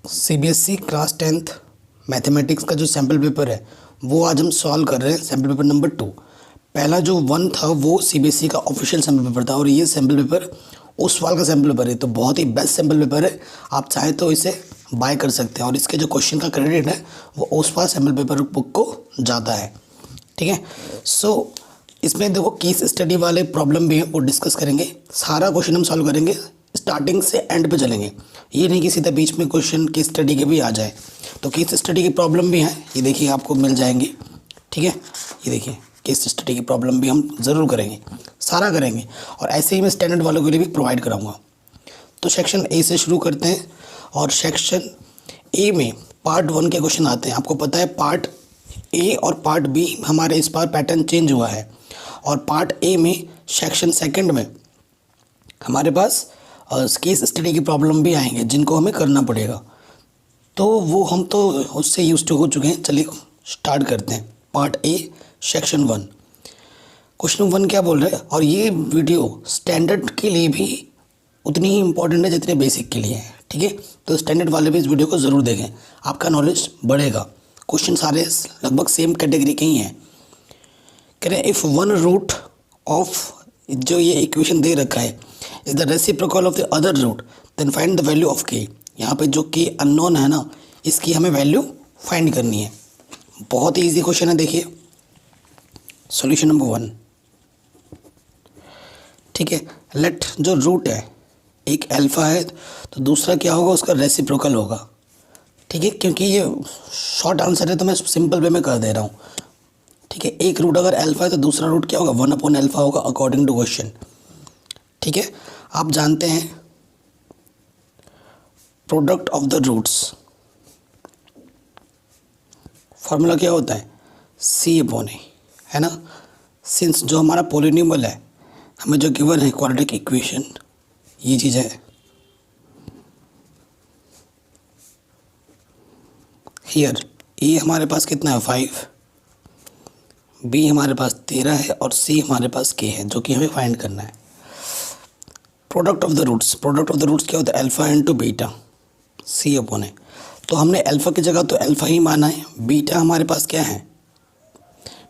CBSE class 10th mathematics का जो sample paper है वो आज हम सॉल्व कर रहे हैं। Sample paper number 2। पहला जो 1 था वो सीबीएसई का ऑफिशियल सैम्पल पेपर था और ये सैम्पल पेपर उस साल का सैम्पल पेपर है, तो बहुत ही बेस्ट सैम्पल पेपर है। आप चाहे तो इसे बाय कर सकते हैं और इसके जो क्वेश्चन का क्रेडिट है वो उस साल सैम्पल पेपर बुक को जाता है। ठीक है, सो इसमें देखो केस स्टडी वाले प्रॉब्लम भी हैं, वो डिस्कस करेंगे। सारा क्वेश्चन हम सॉल्व करेंगे, स्टार्टिंग से एंड पे चलेंगे। ये नहीं कि सीधा बीच में क्वेश्चन केस स्टडी के भी आ जाए। तो केस स्टडी की प्रॉब्लम भी हैं, ये देखिए आपको मिल जाएंगे। ठीक है, ये देखिए केस स्टडी की प्रॉब्लम भी हम ज़रूर करेंगे, सारा करेंगे और ऐसे ही मैं स्टैंडर्ड वालों के लिए भी प्रोवाइड कराऊंगा। तो सेक्शन ए से शुरू करते हैं और सेक्शन ए में पार्ट 1 के क्वेश्चन आते हैं। आपको पता है पार्ट ए और पार्ट बी हमारे इस बार पैटर्न चेंज हुआ है और पार्ट ए में सेक्शन सेकंड में हमारे पास केस स्टडी की प्रॉब्लम भी आएंगे जिनको हमें करना पड़ेगा। तो वो हम तो उससे यूज टू हो चुके हैं। चलिए स्टार्ट करते हैं। पार्ट ए सेक्शन 1 क्वेश्चन 1 क्या बोल रहे हैं, और ये वीडियो स्टैंडर्ड के लिए भी उतनी ही इंपॉर्टेंट है जितने बेसिक के लिए है। ठीक है, तो स्टैंडर्ड वाले भी इस वीडियो को ज़रूर देखें, आपका नॉलेज बढ़ेगा। क्वेश्चन सारे लगभग सेम कैटेगरी के ही हैं। कह रहे हैं इफ़ वन रूट ऑफ, जो ये इक्वेशन दे रखा है, is the reciprocal of the other root then find the value of K. यहाँ पे जो के अननोन है ना, इसकी हमें वैल्यू फाइंड करनी है। बहुत ही ईजी क्वेश्चन है। देखिए सॉल्यूशन नंबर 1। ठीक है, लेट जो रूट है एक अल्फा है तो दूसरा क्या होगा, उसका रेसिप्रोकल होगा। ठीक है, क्योंकि ये शॉर्ट आंसर है तो मैं सिंपल वे में कर दे रहा हूँ। ठीक है, एक रूट अगर अल्फा है तो दूसरा रूट क्या होगा, 1/अल्फा होगा अकॉर्डिंग टू क्वेश्चन। ठीक है, आप जानते हैं product of the roots formula क्या होता है, C/A, है ना। सिंस जो हमारा पॉलिनॉमियल है, हमें जो गिवन है क्वाड्रेटिक इक्वेशन, ये चीज़ है। हियर ए हमारे पास कितना है 5, बी हमारे पास 13 है और सी हमारे पास के है, जो कि हमें फाइंड करना है। Product of the roots, product of the roots क्या होता है, अल्फ़ा इंटू बीटा C/A। तो हमने अल्फ़ा की जगह तो अल्फ़ा ही माना है। बीटा हमारे पास क्या है,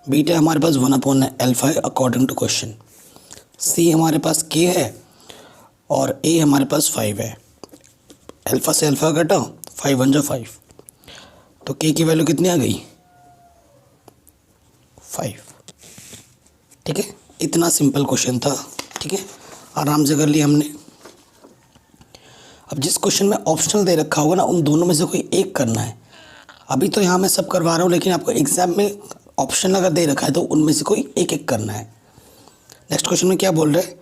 बीटा हमारे पास 1/अल्फ़ा है अकॉर्डिंग टू क्वेश्चन। सी हमारे पास के है और ए हमारे पास 5 है। अल्फ़ा से अल्फ़ा घटा, 5 1 जा 5, तो के की वैल्यू कितनी आ गई, 5। ठीक है, इतना सिंपल क्वेश्चन था। ठीक है, आराम से कर लिया हमने। अब जिस क्वेश्चन में ऑप्शनल दे रखा होगा ना, उन दोनों में से कोई एक करना है। अभी तो यहाँ मैं सब करवा रहा हूँ, लेकिन आपको एग्जाम में ऑप्शन अगर दे रखा है तो उनमें से कोई एक एक करना है। नेक्स्ट क्वेश्चन में क्या बोल रहे हैं,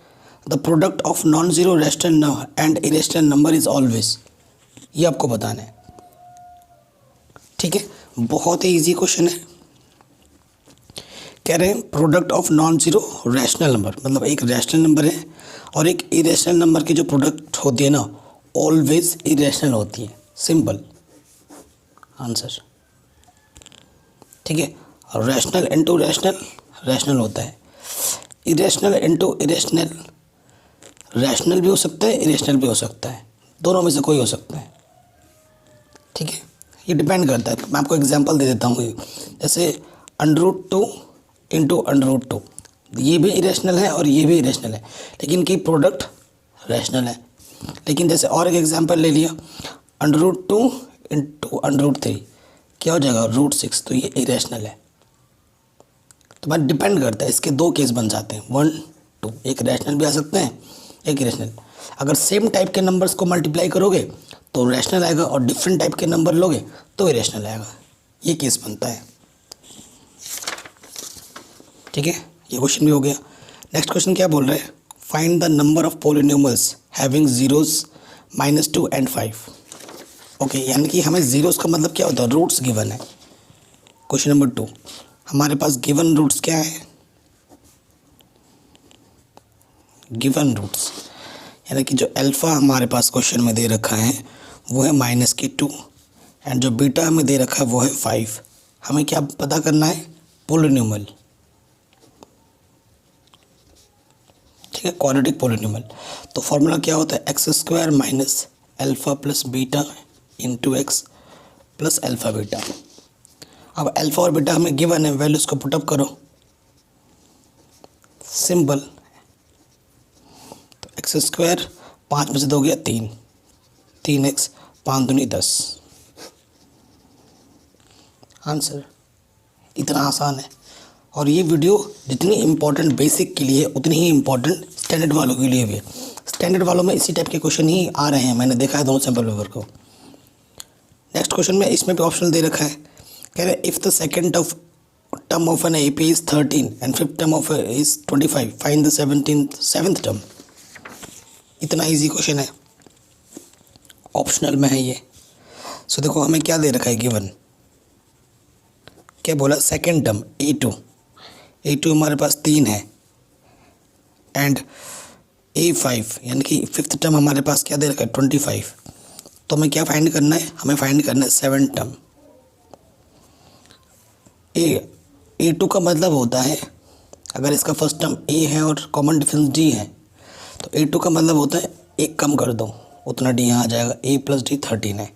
the product of non zero rational and irrational number is always, ये आपको बताना है। ठीक है, बहुत ही ईजी क्वेश्चन है। कह रहे हैं product of non zero rational number, मतलब एक रैशनल नंबर है और एक इरेशनल नंबर की जो प्रोडक्ट होती है ना, ऑलवेज इरेशनल होती है। Simple answer. ठीक है, और रैशनल इंटू रैशनल रैशनल होता है, इरेशनल इंटू इरेशनल रैशनल भी हो सकता है, इरेशनल भी हो सकता है, दोनों में से कोई हो सकता है। ठीक है, ये डिपेंड करता है। मैं आपको एग्जांपल दे देता हूँ। जैसे √2 इंटू √2, ये भी इरेशनल है और ये भी इरेशनल है, लेकिन की प्रोडक्ट रैशनल है। लेकिन जैसे और एक एग्जांपल ले लिया, √2 इंटू √3 क्या हो जाएगा, √6, तो ये इरेशनल है। तो बात डिपेंड करता है, इसके दो केस बन जाते हैं, 1 2, एक रैशनल भी आ सकते हैं, एक इरेशनल। अगर सेम टाइप के नंबर्स को मल्टीप्लाई करोगे तो रैशनल आएगा और डिफरेंट टाइप के नंबर लोगे तो इरेशनल आएगा। ये केस बनता है। ठीक है, ये क्वेश्चन भी हो गया। नेक्स्ट क्वेश्चन क्या बोल रहे हैं, find the number of polynomials having zeros -2 and 5। Okay, यानी कि हमें जीरोस का मतलब क्या होता है, रूट्स गिवन है। क्वेश्चन नंबर 2, हमारे पास गिवन रूट्स क्या है, गिवन रूट्स यानी कि जो अल्फ़ा हमारे पास क्वेश्चन में दे रखा है वो है -2 एंड जो बीटा हमें दे रखा है वो है 5। हमें क्या पता करना है, पॉलिनॉमियल। ठीक है, क्वाड्रेटिक पॉलिनॉमियल। तो फॉर्मूला क्या होता है, x² - alpha plus beta into x plus alpha beta. अब अल्फ़ा और बीटा हमें गिवन है, वैल्यूज़ को पुटअप करो, सिंपल। तो एक्स स्क्वायर 5 में से 2 गया 3, 3x, 5 दूनी 10। आंसर इतना आसान है। और ये वीडियो जितनी इम्पोर्टेंट बेसिक के लिए उतनी ही इम्पोर्टेंट स्टैंडर्ड वालों के लिए भी है। स्टैंडर्ड वालों में इसी टाइप के क्वेश्चन ही आ रहे हैं, मैंने देखा है दोनों सैम्पल पेपर को। नेक्स्ट क्वेश्चन में इसमें भी ऑप्शन दे रखा है, कह रहे if the second term of an AP is 13 and fifth term of is 25, find the seventh term. इतना ईजी क्वेश्चन है, ऑप्शनल में है ये। सो देखो हमें क्या दे रखा है गिवन, क्या बोला, सेकेंड टर्म A2 हमारे पास 3 है एंड A5 यानी कि फिफ्थ टर्म हमारे पास क्या दे रखा है 25। तो हमें क्या फाइंड करना है, हमें फाइंड करना है सेवन टर्म। A2 का मतलब होता है, अगर इसका फर्स्ट टर्म A है और कॉमन डिफरेंस D है तो A2 का मतलब होता है एक कम कर दो उतना D यहाँ आ जाएगा, A प्लस D 13 है।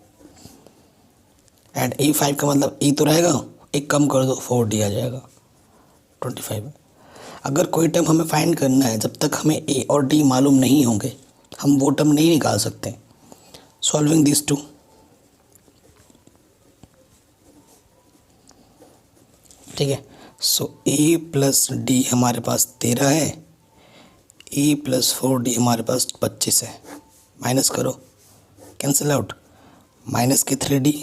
एंड A5 का मतलब E तो रहेगा, एक कम कर दो 4D आ जाएगा 25। अगर कोई टर्म हमें फाइंड करना है, जब तक हमें A और D मालूम नहीं होंगे हम वो टर्म नहीं निकाल सकते। सॉल्विंग दिस टू, ठीक है। सो A प्लस D हमारे पास 13 है, A प्लस 4D हमारे पास 25 है। माइनस करो, कैंसिल आउट, माइनस के 3D,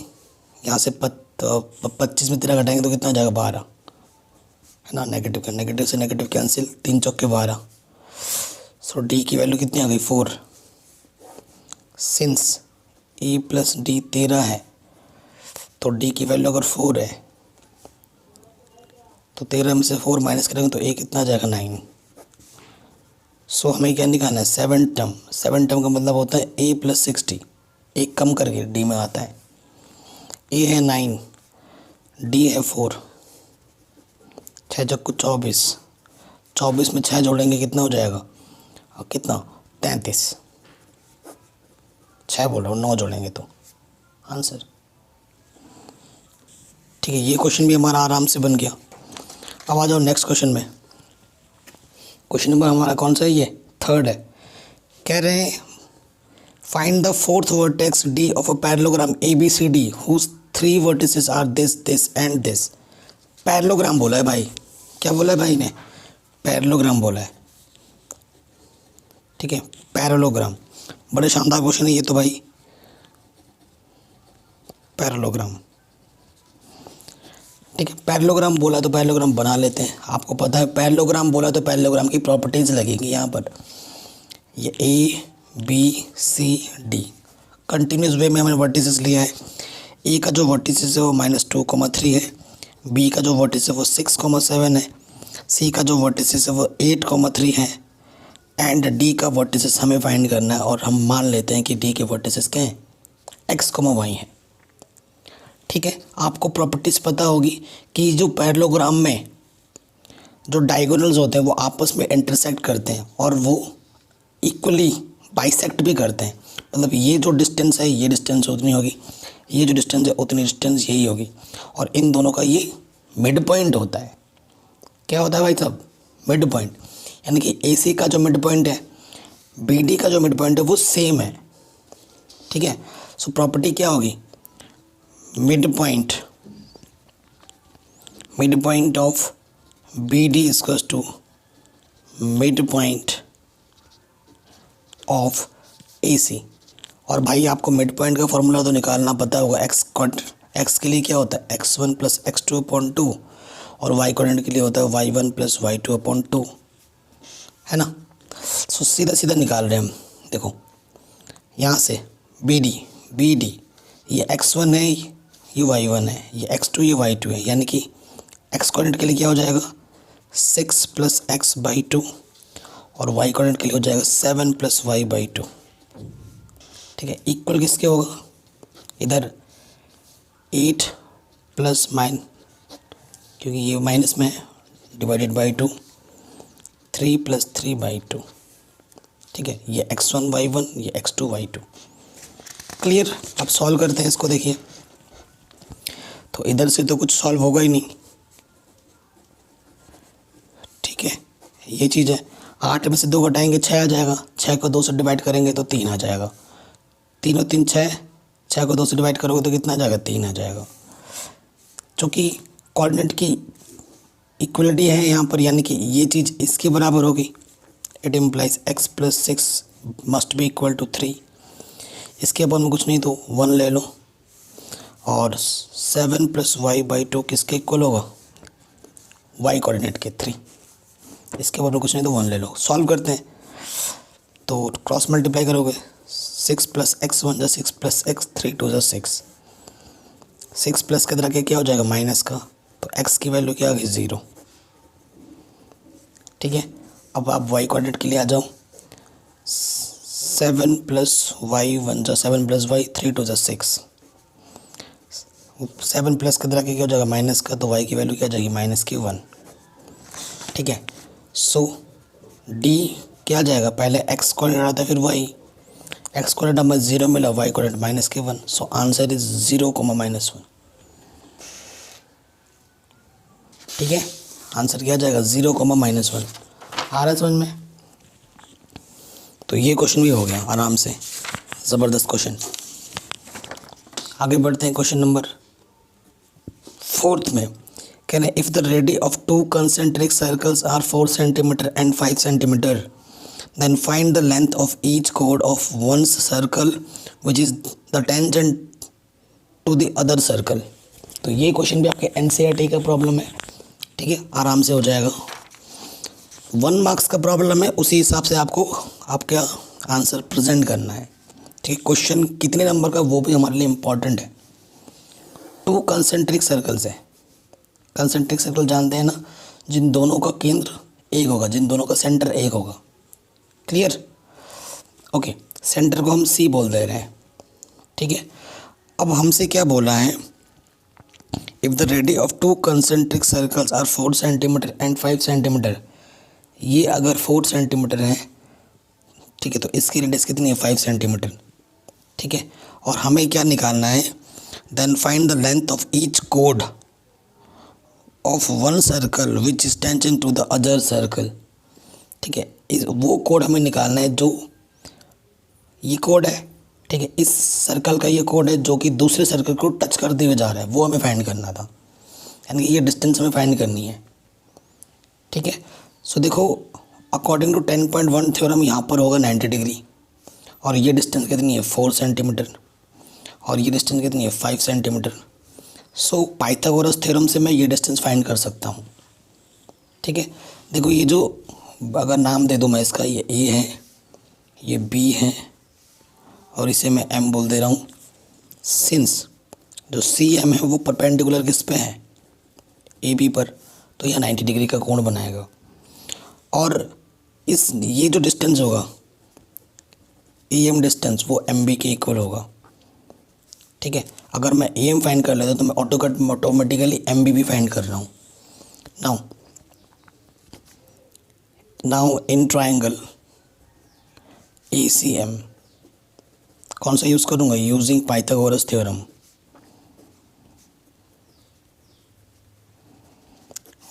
यहाँ से 25 में 13 घटाएंगे तो कितना हो जाएगा 12, है ना। नेगेटिव का नेगेटिव से नेगेटिव कैंसिल, 3 चौके 12। सो D की वैल्यू कितनी आ गई 4। सिंस A प्लस D 13 है तो D की वैल्यू अगर 4 है तो 13 में से 4 माइनस करेंगे तो A कितना आ जाएगा 9। सो हमें क्या निकालना है सेवन टर्म का मतलब होता है A प्लस 60, एक कम करके D में आता है। A है 9, D है 4, 6 चक्कू 24, 24 में 6 जोड़ेंगे कितना हो जाएगा, और कितना 33, 6 बोल रहा हूँ 9 जोड़ेंगे तो आंसर। ठीक है, ये क्वेश्चन भी हमारा आराम से बन गया। अब आ जाओ नेक्स्ट क्वेश्चन में। क्वेश्चन नंबर हमारा कौन सा है, ये थर्ड है। कह रहे हैं find the fourth vertex D of a parallelogram ABCD whose 3 vertices are this and this. Parallelogram बोला है भाई, क्या बोला है भाई ने, पैरेललोग्राम बोला है। ठीक है, पैरेललोग्राम बड़े शानदार क्वेश्चन है ये तो भाई। पैरेललोग्राम, ठीक है, पैरेललोग्राम बोला तो पैरेललोग्राम बना लेते हैं। आपको पता है पैरेललोग्राम बोला तो पैरेललोग्राम की प्रॉपर्टीज़ लगेंगी यहाँ पर। ये ABCD कंटिन्यूस वे में हमने वर्टिसेस लिया है। A का जो वर्टिसेस है वो -2,3 है, B का जो वर्टिस है वो 6,7 है, C का जो वर्टिसेस है वो 8,3 है एंड D का वर्टिसेस हमें फाइंड करना है। और हम मान लेते हैं कि D के वर्टिसेस क्या हैं, X, Y हैं। ठीक है, आपको प्रॉपर्टीज़ पता होगी कि जो पैरेललोग्राम में जो डायगोनल्स होते हैं वो आपस में इंटरसेक्ट करते हैं और वो इक्वली बाइसेक्ट भी करते हैं। मतलब ये जो डिस्टेंस है ये डिस्टेंस उतनी होगी, ये जो डिस्टेंस है उतनी डिस्टेंस यही होगी, और इन दोनों का ये मिड पॉइंट होता है। क्या होता है भाई साहब, मिड पॉइंट। यानी कि AC का जो मिड पॉइंट है BD का जो मिड पॉइंट है वो सेम है। ठीक है, सो प्रॉपर्टी क्या होगी, mid point of BD equals to mid point of AC। और भाई आपको मिड पॉइंट का फॉर्मूला तो निकालना पता होगा। एक्स के लिए क्या होता है x1 प्लस x2/2 और y कोऑर्डिनेट के लिए होता है y1 प्लस y2/2, है ना। सो सीधा सीधा निकाल रहे हैं हम। देखो यहाँ से BD ये x1 है, ये y1 है, ये x2 ये y2 है, यानी कि x कोऑर्डिनेट के लिए क्या हो जाएगा 6 प्लस x/2 और y कोऑर्डिनेट के लिए हो जाएगा 7 प्लस y/2। ठीक है, इक्वल किसके होगा, इधर 8 प्लस माइन, क्योंकि ये माइनस में है, डिवाइडेड बाई 2, 3 प्लस 3/2। ठीक है, ये x1 y1 ये x2 y2। क्लियर। अब सॉल्व करते हैं इसको। देखिए तो इधर से तो कुछ सॉल्व होगा ही नहीं, ठीक है, ये चीज़ है। 8 में से 2 घटाएंगे 6 आ जाएगा, 6 को 2 से डिवाइड करेंगे तो 3 आ जाएगा, 3 और 3 6, 6 को 2 से डिवाइड करोगे तो कितना आ जाएगा, 3 आ जाएगा। चूँकि कोऑर्डिनेट की इक्वलिटी है यहाँ पर, यानी कि ये चीज़ इसके बराबर होगी। It implies x plus 6 must be equal to 3। इसके अपन में कुछ नहीं तो 1 ले लो, और 7 प्लस वाई बाई 2 किसके इक्वल होगा, y कोऑर्डिनेट के 3। इसके ऊपर कुछ नहीं तो 1 ले लो। सॉल्व करते हैं तो क्रॉस मल्टीप्लाई करोगे, 6 प्लस एक्स 1 जा 6 प्लस एक्स 3 2 जा 6, 6 प्लस के तरह के क्या हो जाएगा माइनस का, तो x की वैल्यू क्या आ गई 0, ठीक है। अब आप y कोऑर्डिनेट के लिए आ जाओ, 7 प्लस वाई 1 जा 7 प्लस वाई 3 2 जा 6, 7 प्लस के तरह के क्या हो जाएगा माइनस का, तो y की वैल्यू क्या आ जाएगी माइनस की 1, ठीक है। सो d क्या आ जाएगा, पहले x कोऑर्डिनेट आता है फिर y, x कोऑर्डिनेट हमें 0 मिला, y कोऑर्डिनेट माइनस के 1, सो आंसर इज 0, -1, ठीक है। आंसर क्या आ जाएगा 0, -1। आ रहा है समझ में। तो ये क्वेश्चन भी हो गया आराम से, ज़बरदस्त क्वेश्चन। आगे बढ़ते हैं क्वेश्चन नंबर 4 में। कह रहे if the radii of 2 concentric circles are 4 centimetre and 5 centimetre, then find the length of each कोड of one circle which is the tangent to the other circle. तो ये क्वेश्चन भी आपके NCERT का problem है, ठीक है, आराम से हो जाएगा। 1 मार्क्स का प्रॉब्लम है, उसी हिसाब से आपको आपका आंसर प्रेजेंट करना है, ठीक है। क्वेश्चन कितने नंबर का वो भी हमारे लिए इम्पॉर्टेंट है। 2 कंसेंट्रिक सर्कल्स है, कंसेंट्रिक सर्कल जानते हैं ना, जिन दोनों का केंद्र एक होगा, जिन दोनों का सेंटर एक होगा, क्लियर, ओके। सेंटर को हम C बोल दे रहे हैं, ठीक है। अब हमसे क्या बोला है, if the radii of 2 concentric circles are 4 centimetre and 5 centimetre, ये अगर 4 सेंटीमीटर है, ठीक है, तो इसकी रेडियस कितनी है 5 सेंटीमीटर, ठीक है। और हमें क्या निकालना है, then find the length of each कोड of one circle which is tangent to the other circle, ठीक है। वो कोड हमें निकालना है जो ये कोड है, ठीक है, इस सर्कल का ये कोड है जो कि दूसरे सर्कल को टच करते हुए जा रहा है, वो हमें फाइंड करना था, यानी कि ये डिस्टेंस हमें फाइंड करनी है, ठीक है। सो देखो अकॉर्डिंग टू 10.1 थ्योरम यहाँ पर होगा 90 डिग्री, और ये डिस्टेंस कितनी है 4 सेंटीमीटर, और ये डिस्टेंस कितनी है 5 सेंटीमीटर। सो पाइथागोरस थ्योरम से मैं ये डिस्टेंस फाइंड कर सकता हूँ, ठीक है। देखो ये जो अगर नाम दे दूँ मैं इसका, ये A है, ये B है, और इसे मैं M बोल दे रहा हूँ। सिंस जो CM है वो परपेंडिकुलर किस पे है, AB पर, तो यह 90 डिग्री का कोण बनाएगा। और इस ये जो डिस्टेंस होगा AM डिस्टेंस, वो MB के इक्वल होगा, ठीक है। अगर मैं AM फाइंड कर लेता तो मैं ऑटोमेटिकली MB भी फाइंड कर रहा हूँ। नाउ इन ट्राइंगल ACM कौन सा यूज़ करूँगा, using Pythagoras theorem.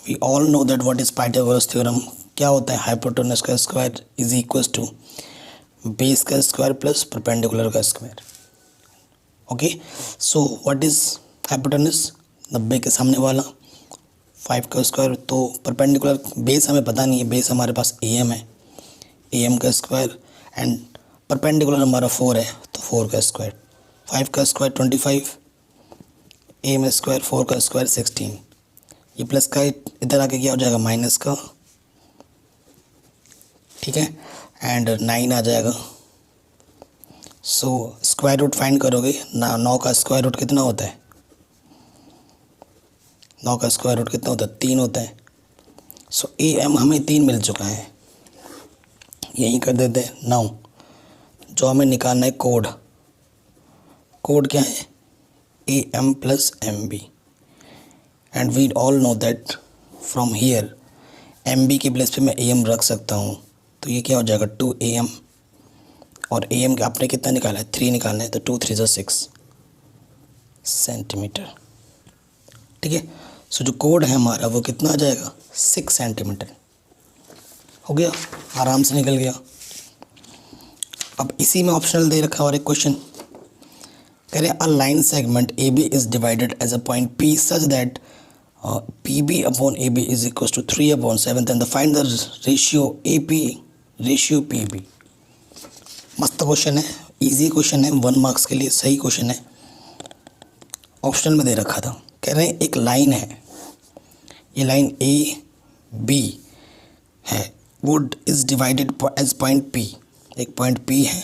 We all know that what is Pythagoras theorem. क्या होता है, हाइपोटेनस का square is equals to base का स्क्वायर प्लस परपेंडिकुलर का square, okay. So what is hypotenuse, 90 के सामने वाला, 5 का स्क्वायर, तो परपेंडिकुलर बेस हमें पता नहीं है, बेस हमारे पास AM है, AM का स्क्वायर, एंड परपेंडिकुलर हमारा 4 है, तो 4 का स्क्वायर, 5 का स्क्वायर 25, AM स्क्वायर, 4 का स्क्वायर 16, ये प्लस का इधर आके क्या हो जाएगा माइनस का, ठीक है, एंड 9 आ जाएगा। सो स्क्वायर रूट फाइंड करोगे ना, 9 का स्क्वायर रूट कितना होता है, 9 का स्क्वायर रूट कितना होता है 3 होता है। सो AM हमें 3 मिल चुका है, यही कर देते हैं। नाउ जो हमें निकालना है कोड, कोड क्या है AM plus MB, and we all know that from here MB की प्लेस पे मैं AM रख सकता हूँ, तो ये क्या हो जाएगा 2AM और AM का आपने कितना निकाला है, 3 निकालना है, तो 2 3 6 सेंटीमीटर। ठीक है, सो जो कोड है हमारा वो कितना आ जाएगा, 6 सेंटीमीटर। हो गया, आराम से निकल गया। अब इसी में ऑप्शनल दे रखा और एक क्वेश्चन कह रहे हैं, a line segment AB is divided as a point P such that PB upon AB is equal to 3/7 and find the ratio AP ratio PB। मस्त क्वेश्चन है, इजी क्वेश्चन है, 1 मार्क्स के लिए सही क्वेश्चन है। ऑप्शनल में दे रखा था, कह रहे हैं एक लाइन है, ये लाइन AB है, वो is divided as point P, एक पॉइंट P है।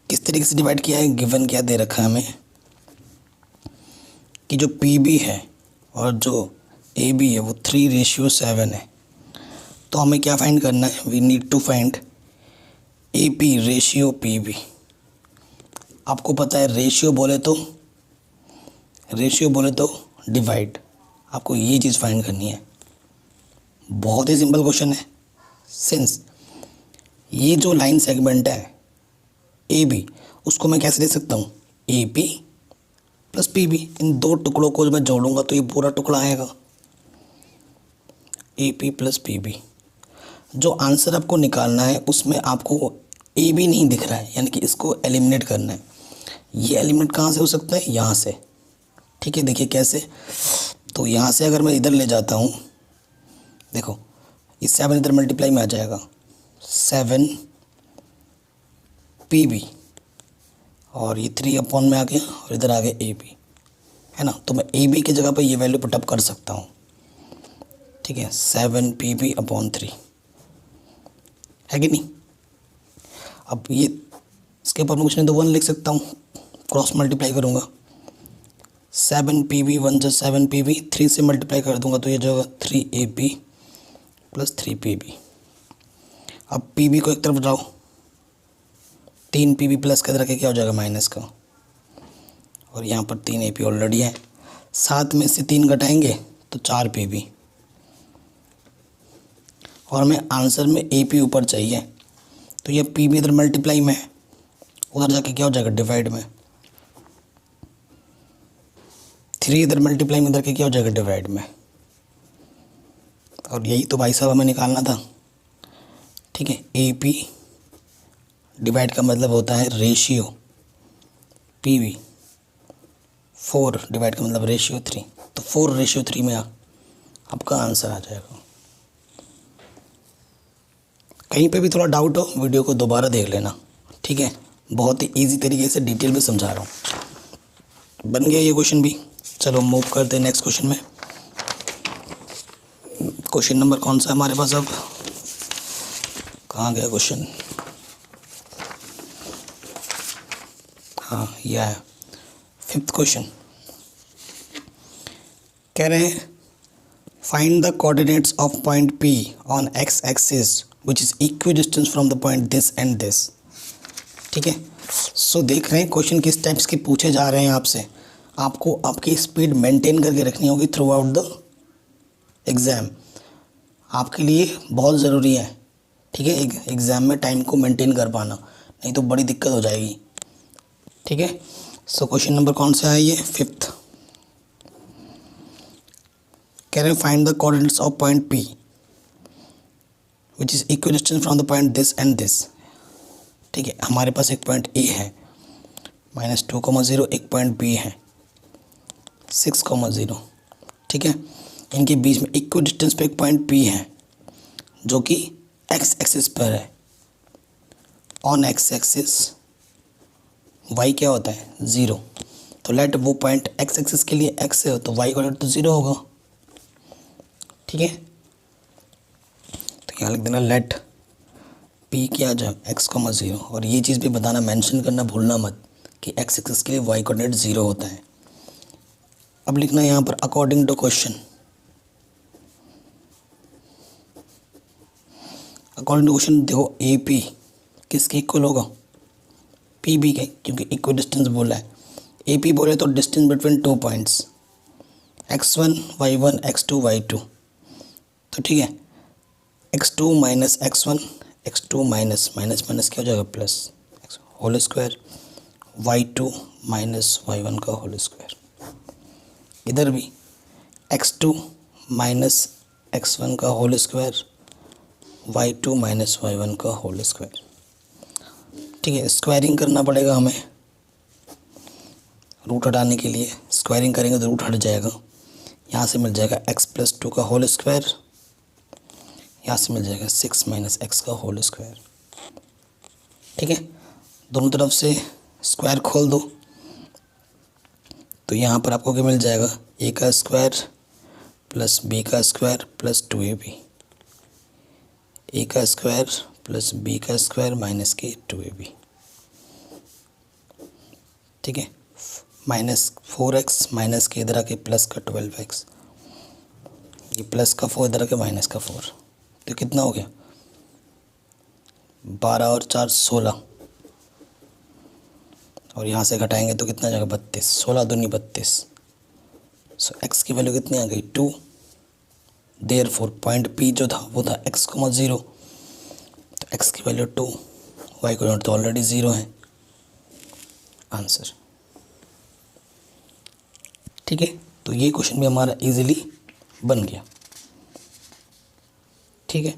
किस तरीके से डिवाइड किया है, गिवन क्या दे रखा है हमें कि जो PB है और जो AB है वो 3:7 है। तो हमें क्या फाइंड करना है, we need to find AP ratio PB। आपको पता है रेशियो बोले तो डिवाइड, आपको ये चीज़ फाइंड करनी है। बहुत ही सिंपल क्वेश्चन है। सिंस ये जो लाइन सेगमेंट है AB, उसको मैं कैसे दे सकता हूँ, AP प्लस PB। इन दो टुकड़ों को जब मैं जोड़ूंगा तो ये पूरा टुकड़ा आएगा, AP प्लस PB। जो आंसर आपको निकालना है उसमें आपको AB नहीं दिख रहा है, यानी कि इसको एलिमिनेट करना है। ये एलिमिनेट कहाँ से हो सकता है, यहाँ से। ठीक है, देखिए कैसे, तो यहाँ से अगर मैं इधर ले जाता हूँ, देखो इस 7 इधर मल्टीप्लाई में आ जाएगा, 7 PB और ये 3 अपॉन में आ गया और इधर आ गया AB, है ना। तो मैं AB की जगह पर ये वैल्यू पुटअप कर सकता हूँ। ठीक है, 7 PB अपॉन 3 है कि नहीं। अब ये इसके ऊपर मैं कुछ नहीं तो 1 लिख सकता हूँ, क्रॉस मल्टीप्लाई करूँगा, 7 PB 1 + 7 PB, 3 से मल्टीप्लाई कर दूँगा तो ये जो होगा 3AB प्लस 3 PB। अब PB को एक तरफ लाओ, 3 PB प्लस के तरह के क्या हो जाएगा, माइनस का, और यहाँ पर 3 AP ऑलरेडी है, 7 में से 3 घटाएंगे तो 4 PB, और हमें आंसर में AP ऊपर चाहिए, तो ये PB इधर मल्टीप्लाई में है, उधर जाके क्या हो जाएगा, डिवाइड में। 3 इधर मल्टीप्लाई में, इधर के क्या हो जाएगा, डिवाइड में। और यही तो भाई साहब हमें निकालना था। ठीक है, AP डिवाइड का मतलब होता है रेशियो PB, 4 डिवाइड का मतलब रेशियो 3, तो 4:3 में आपका आंसर आ जाएगा। कहीं पे भी थोड़ा डाउट हो, वीडियो को दोबारा देख लेना। ठीक है, बहुत ही इजी तरीके से डिटेल में समझा रहा हूँ। बन गया ये क्वेश्चन भी। चलो मूव करते हैं नेक्स्ट क्वेश्चन में। क्वेश्चन नंबर कौन सा है हमारे पास, अब कहाँ गया क्वेश्चन, हाँ ये है 5th क्वेश्चन। कह रहे हैं find the coordinates of point P on x axis which is equidistance from the point this and this. ठीक है, सो देख रहे हैं क्वेश्चन किस टाइप्स के पूछे जा रहे हैं आपसे। आपको आपकी स्पीड मेंटेन करके रखनी होगी थ्रू आउट द एग्ज़ाम, आपके लिए बहुत ज़रूरी है। ठीक है, एग्ज़ाम में टाइम को मेंटेन कर पाना, नहीं तो बड़ी दिक्कत हो जाएगी। ठीक है, सो क्वेश्चन नंबर कौन सा है ये, 5th। कह रहे हैं find the coordinates of point P which is equidistance from the point this and this. ठीक है, हमारे पास एक पॉइंट A है -2,0, एक पॉइंट B है 6,0। ठीक है, इनके बीच में इक्विडिस्टेंस पे एक पॉइंट P है जो कि x एक्सिस पर है। ऑन x एक्सिस y क्या होता है, 0, तो लेट वो पॉइंट x एक्सिस के लिए x है तो y का लेट तो 0 होगा। ठीक है, तो यहाँ लिख देना लेट P क्या आ जाए, x,0, और ये चीज़ भी बताना, मेंशन करना भूलना मत कि x एक्सिस के लिए y कोऑर्डिनेट 0 होता है। अब लिखना यहाँ पर according to question, according to question देखो AP किसके इक्वल होगा, PB के, क्योंकि इक्वल डिस्टेंस बोला है। AP बोले तो distance between 2 points x1 y1 x2 y2, तो ठीक है x2 - x1 x2 minus minus minus क्या हो जाएगा plus whole square, y2 minus y1 का होल स्क्वायर। इधर भी x2 माइनस x1 का whole square, y2 minus y1 का होल स्क्वायर। ठीक है, स्क्वायरिंग करना पड़ेगा हमें रूट हटाने के लिए। स्क्वायरिंग करेंगे तो रूट हट जाएगा। यहाँ से मिल जाएगा x प्लस 2 का होल स्क्वायर, यहाँ से मिल जाएगा 6 माइनस x का होल स्क्वायर। ठीक है, दोनों तरफ से स्क्वायर खोल दो तो यहाँ पर आपको क्या मिल जाएगा, a का स्क्वायर प्लस b का स्क्वायर प्लस 2ab, a का स्क्वायर प्लस b का स्क्वायर माइनस के 2ab। ठीक है, माइनस 4x माइनस के इधर आके प्लस का 12x, ये प्लस का 4 इधर आके माइनस का 4, तो कितना हो गया 12 और 4 16, और यहाँ से घटाएंगे तो कितना जाएगा 32, 16 दूनी 32। सो x की वैल्यू कितनी आ गई 2। देयरफॉर पॉइंट P जो था वो था x, 0, तो x की वैल्यू 2, y को नॉट तो ऑलरेडी 0 है, आंसर। ठीक है, तो ये क्वेश्चन भी हमारा इजीली बन गया। ठीक है,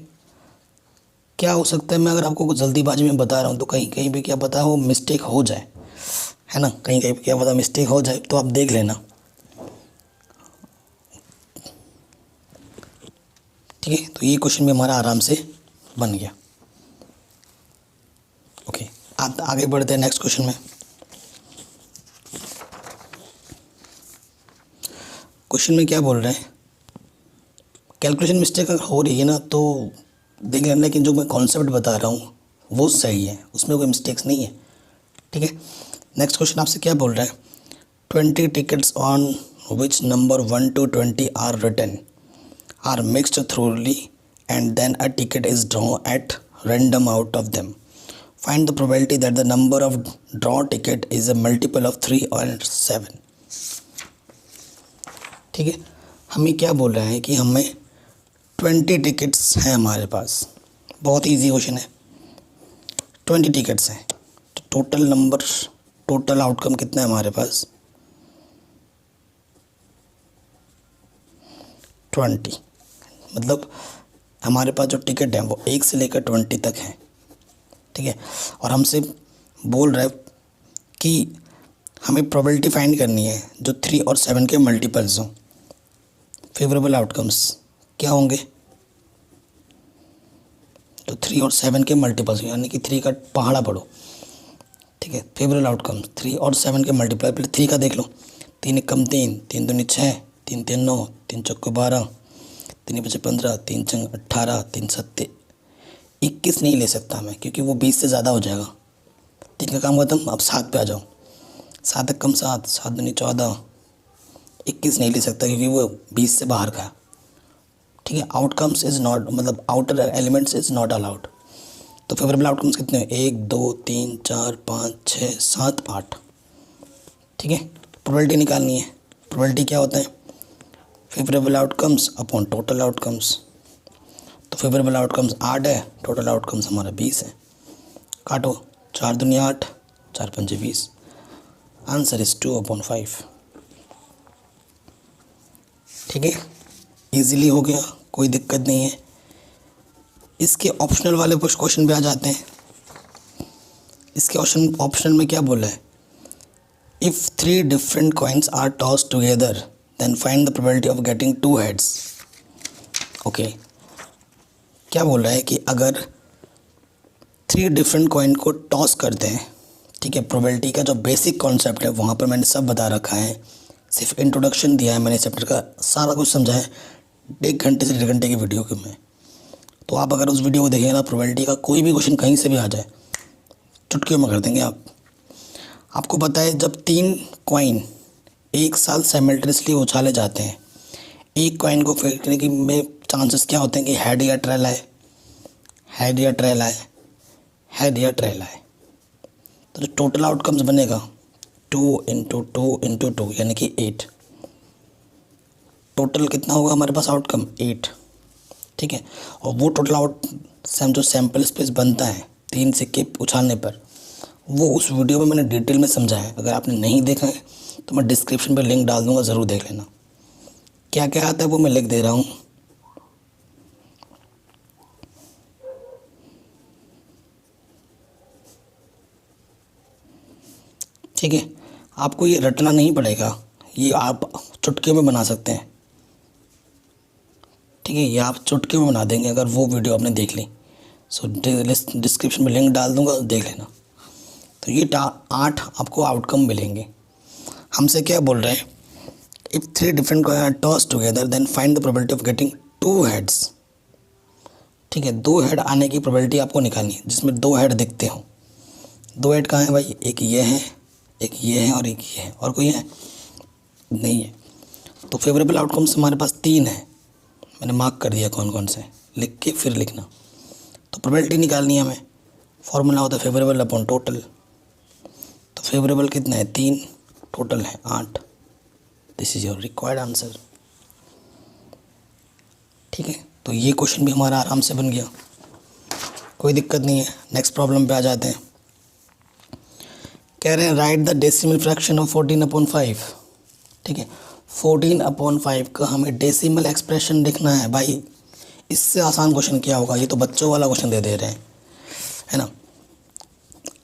क्या हो सकता है, मैं अगर आपको कुछ जल्दीबाजी में बता रहा हूँ तो कहीं कहीं भी क्या पता हो मिस्टेक हो जाए, है ना, कहीं कहीं क्या पता मिस्टेक हो जाए, तो आप देख लेना। ठीक है, तो ये क्वेश्चन भी हमारा आराम से बन गया। ओके, आप आगे बढ़ते हैं नेक्स्ट क्वेश्चन में। क्वेश्चन में क्या बोल रहे हैं, कैलकुलेशन मिस्टेक अगर हो रही है ना तो देख लेना, लेकिन जो मैं कॉन्सेप्ट बता रहा हूँ वो सही है, उसमें कोई मिस्टेक्स नहीं है। ठीक है, नेक्स्ट क्वेश्चन आपसे क्या बोल रहा है, 20 tickets on which number 1 to 20 are written are mixed thoroughly and then a ticket is draw at random out of them, find the probability that the number of draw ticket is a multiple of 3 और 7। ठीक है, हमें क्या बोल रहा है कि हमें 20 टिकट्स हैं हमारे पास, बहुत इजी क्वेश्चन है। 20 टिकट्स हैं तो टोटल नंबर, टोटल आउटकम कितना है हमारे पास 20, मतलब हमारे पास जो टिकट है वो 1 से लेकर 20 तक है। ठीक है, और हमसे बोल रहा है कि हमें प्रोबेबिलिटी फाइंड करनी है जो 3 और 7 के मल्टीपल्स हों। फेवरेबल आउटकम्स क्या होंगे, तो 3 और 7 के मल्टीपल्स, यानी कि 3 का पहाड़ा पढ़ो। ठीक है, फेवरेबल आउटकम्स 3 और 7 के मल्टीप्लाई, पहले 3 का देख लो, 3 कम 3, 3 दूनी 6, 3 3 9, 3 चौके 12, 3 बचे 15, 3 चंग 18, 3 सत्ते 21 नहीं ले सकता मैं, क्योंकि वो 20 से ज़्यादा हो जाएगा। 3 का काम खत्म, अब 7 पे आ जाओ, 7 कम 7, 7 दूनी 14, 21 नहीं ले सकता क्योंकि वो 20 से बाहर का है। ठीक है, आउटकम्स इज़ नॉट, मतलब outer elements is not allowed. तो फेवरेबल आउटकम्स कितने हैं, 1 2 3 4 5 6 7 8। ठीक है, प्रोबेबिलिटी निकालनी है। प्रोबेबिलिटी क्या होता है, favourable outcomes upon total outcomes. तो फेवरेबल आउटकम्स 8 है, टोटल आउटकम्स हमारा 20 है। काटो, 4 दूनी 8, 4 पंजे 20, आंसर इज़ 2/5। ठीक है, इजीली हो गया, कोई दिक्कत नहीं है। इसके ऑप्शनल वाले कुछ क्वेश्चन पे आ जाते हैं। इसके ऑप्शनल में क्या बोला है, if 3 different coins are toss together then find the probability of getting 2 heads. Okay, क्या बोल रहा है कि अगर 3 डिफरेंट कॉइन को टॉस करते हैं, ठीक है, प्रोबेबिलिटी का जो बेसिक कॉन्सेप्ट है वहाँ पर मैंने सब बता रखा है, सिर्फ इंट्रोडक्शन दिया है मैंने, चैप्टर का सारा कुछ समझाया 1 घंटे से 1.5 घंटे की वीडियो के में। तो आप अगर उस वीडियो को देखेंगे ना, प्रोबेबिलिटी का कोई भी क्वेश्चन कहीं से भी आ जाए चुटकियों में कर देंगे आप। आपको पता है जब 3 कॉइन एक साथ साइमल्टेनियसली उछाले जाते हैं, एक कॉइन को फेंकने की में चांसेस क्या होते हैं कि हेड या ट्रेल आए, हेड या ट्रेल आए, हेड या ट्रेल आए। तो जो टोटल आउटकम्स बनेगा 2 × 2 × 2 यानी कि 8। टोटल कितना होगा हमारे पास आउटकम 8। ठीक है। और वो टोटल आउट जो सैम्पल स्पेस बनता है 3 सिक्के उछालने पर, वो उस वीडियो में मैंने डिटेल में समझाया है। अगर आपने नहीं देखा है तो मैं डिस्क्रिप्शन पर लिंक डाल दूँगा, ज़रूर देख लेना। क्या क्या आता है वो मैं लिख दे रहा हूँ। ठीक है, आपको ये रटना नहीं पड़ेगा, ये आप चुटकियों में बना सकते हैं। ठीक है, ये आप चुटकियों में बना देंगे अगर वो वीडियो आपने देख ली। सो डिस्क्रिप्शन में लिंक डाल दूंगा, देख लेना। तो ये 8 आपको आउटकम मिलेंगे। हमसे क्या बोल रहे हैं, if 3 different coin are toss together then find the probability of getting 2 heads. ठीक है, 2 हेड आने की प्रोबेबिलिटी आपको निकालनी है जिसमें 2 हेड दिखते हों। 2 हेड कहाँ है भाई, एक ये है, एक ये है और एक ये है, और कोई है नहीं है। तो फेवरेबल आउटकम्स हमारे पास 3 है, मैंने मार्क कर दिया कौन कौन से, लिख के फिर लिखना। तो प्रोबेबिलिटी निकालनी है हमें, फॉर्मूला होता है फेवरेबल अपॉन टोटल। तो फेवरेबल कितना है 3, टोटल है 8। This is your required answer. ठीक है, तो ये क्वेश्चन भी हमारा आराम से बन गया, कोई दिक्कत नहीं है। नेक्स्ट प्रॉब्लम पे आ जाते हैं। कह रहे हैं right the decimal fraction of 14/5। ठीक है, 14/5 का हमें डेसिमल एक्सप्रेशन लिखना है भाई। इससे आसान क्वेश्चन क्या होगा, ये तो बच्चों वाला क्वेश्चन दे रहे हैं, है ना।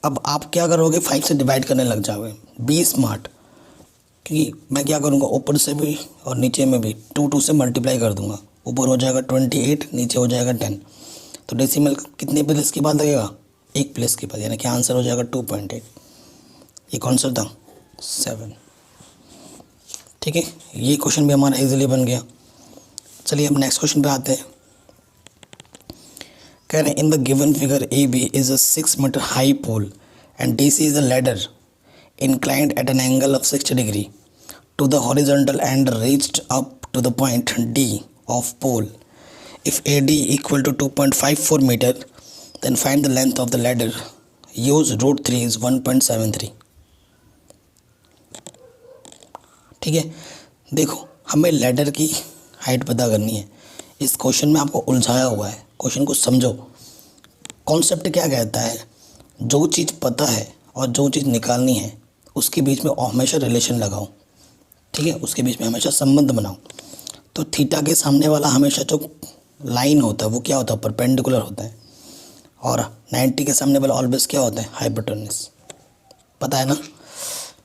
अब आप क्या करोगे, 5 से डिवाइड करने लग जाओगे। बी स्मार्ट, क्योंकि मैं क्या करूँगा, ऊपर से भी और नीचे में भी 2 से मल्टीप्लाई कर दूँगा। ऊपर हो जाएगा 28, नीचे हो जाएगा 10। तो डेसिमल कितने प्लेस के बाद लगेगा, 1 प्लेस के बाद, यानी कि आंसर हो जाएगा 2.8। ये कौन सा था, 7। ठीक है, ये क्वेश्चन भी हमारा इजीली बन गया। चलिए अब नेक्स्ट क्वेश्चन पे आते हैं। कह रहे हैं in the given figure A B is a 6 metre high pole and D C is a ladder inclined at an angle of 60 degree to the horizontal and reached up to the point D of pole. If AD equal to 2.54 meter, then find the length of the ladder. Use root 3 is 1.73. ठीक है, देखो हमें ladder की height पता करनी है। इस question में आपको उलझाया हुआ है, क्वेश्चन को समझो। कॉन्सेप्ट क्या कहता है, जो चीज़ पता है और जो चीज़ निकालनी है उसके बीच में हमेशा रिलेशन लगाओ। ठीक है, उसके बीच में हमेशा संबंध बनाओ। तो थीटा के सामने वाला हमेशा जो लाइन होता है वो क्या होता है, परपेंडिकुलर होता है। और 90 के सामने वाला ऑलवेज क्या होता है, हाइपोटेन्यूस। पता है ना।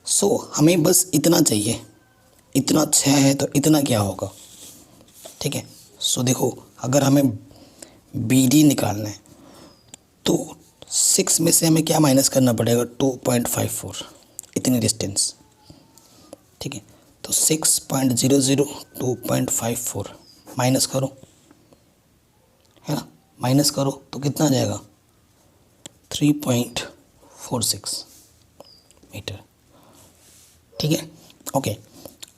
सो हमें बस इतना चाहिए, इतना 6 है तो इतना क्या होगा। ठीक है, सो देखो अगर हमें बी डी निकालना है तो 6 में से हमें क्या माइनस करना पड़ेगा, 2.54, इतनी डिस्टेंस। ठीक है, तो 6.00 2.54 माइनस करो, है ना, माइनस करो तो कितना आ जाएगा, 3.46 मीटर। ठीक है, ओके।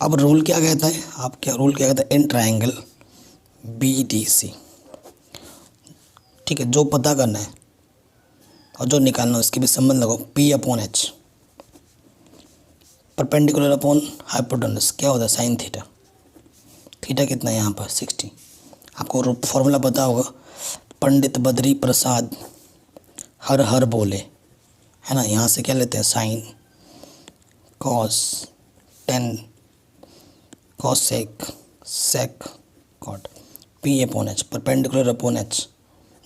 अब रूल क्या कहता है, आप क्या रूल क्या कहता है, in triangle B D C. ठीक है, जो पता करना है और जो निकालना है उसके भी संबंध लगाओ। P upon H, perpendicular upon hypotenuse क्या होता है, साइन थीटा। थीटा कितना है यहाँ पर, 60। आपको फॉर्मूला पता होगा, पंडित बद्री प्रसाद हर हर बोले, है ना। यहाँ से क्या लेते हैं, sine cos 10 cos sec cot. P upon H, perpendicular upon H।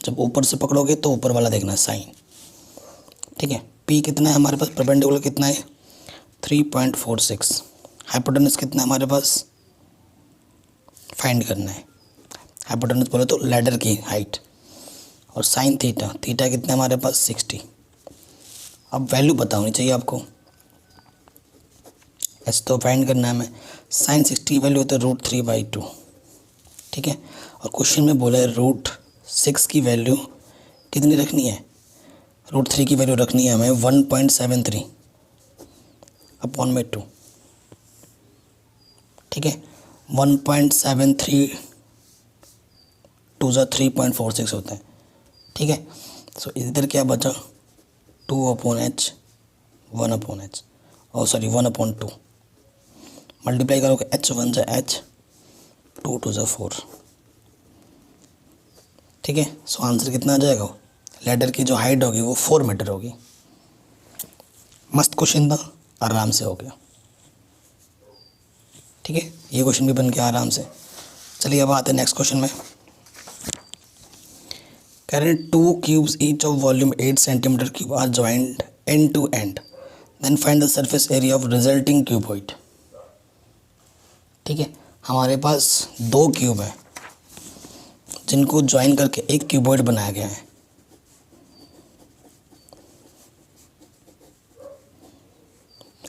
जब ऊपर से पकड़ोगे तो ऊपर वाला देखना है, साइन। ठीक है, P कितना है हमारे पास, परपेंडिकुलर कितना है, 3.46। हाइपोटेन्यूस कितना है हमारे पास, फाइंड करना है। हाइपोटेन्यूस बोले तो लैडर की हाइट। और साइन थीटा, थीटा कितना है हमारे पास, 60। अब वैल्यू पता होनी चाहिए आपको, एच तो फाइंड करना है हमें। साइन 60 की वैल्यू होता है √3/2। ठीक है, और क्वेश्चन में बोला है √6 की वैल्यू कितनी रखनी है, √3 की वैल्यू रखनी है हमें 1.73 अपॉन में 2। ठीक है, 1.73 2 ज़ा 3.46 होता है। ठीक है, सो इधर क्या बचा, 2 अपॉन H 1 अपॉन H, और सॉरी 1 अपॉन 2 मल्टीप्लाई करोगे, H 1 ज़ा H 2 2 ज़ा 4। ठीक है। सो आंसर कितना आ जाएगा, लैडर की जो हाइट होगी वो 4 मीटर होगी। मस्त क्वेश्चन था, आराम से हो गया। ठीक है, ये क्वेश्चन भी बन गया आराम से। चलिए अब आते हैं नेक्स्ट क्वेश्चन में। कह रहे हैं 2 cubes each of volume 8 centimetre cube are joint end to end, then find the surface area of resulting cuboid. ठीक है, हमारे पास 2 क्यूब हैं जिनको ज्वाइन करके एक क्यूबॉइड बनाया गया है।